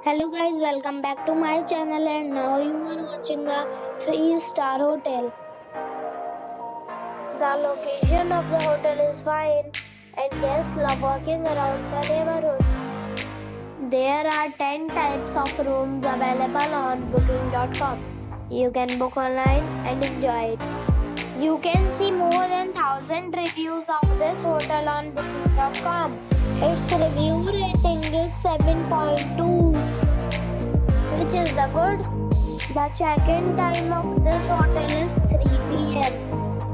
Hello guys, welcome back to my channel and now you are watching a 3-star hotel. The location of the hotel is fine and guests love walking around the neighborhood. There are 10 types of rooms available on booking.com. You can book online and enjoy it. You can see more than 1000 reviews of this hotel on booking.com. Its review rating is 7.2, which is the good. The check-in time of this hotel is 3 p.m.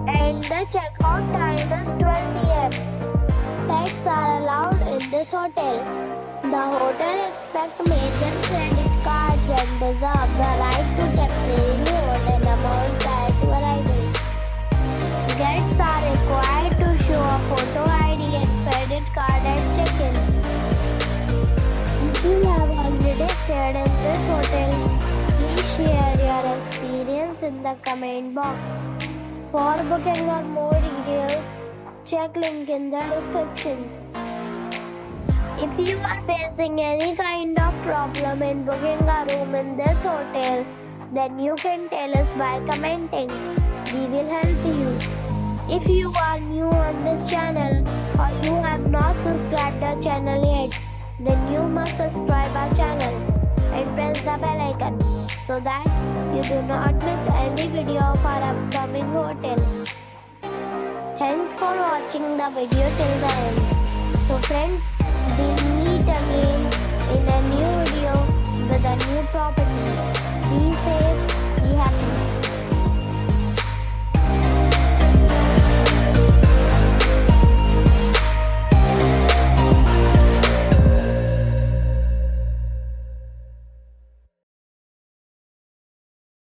and the check-out time is 12 p.m. Pets are allowed in this hotel. The hotel expects major credit cards and reserves the right to temporarily hold an amount prior to arrival. Guests are required to show a photo ID and credit card at check-in. If you have already stayed in this hotel, please share your experience in the comment box. For booking or more details, check link in the description. If you are facing any kind of problem in booking a room in this hotel, then you can tell us by commenting. We will help you. If you are new on this channel or you have not subscribed our channel yet, then you must subscribe our channel and press the bell icon so that you do not miss any video of our upcoming hotel. Thanks for watching the video till the end. So friends, we'll meet again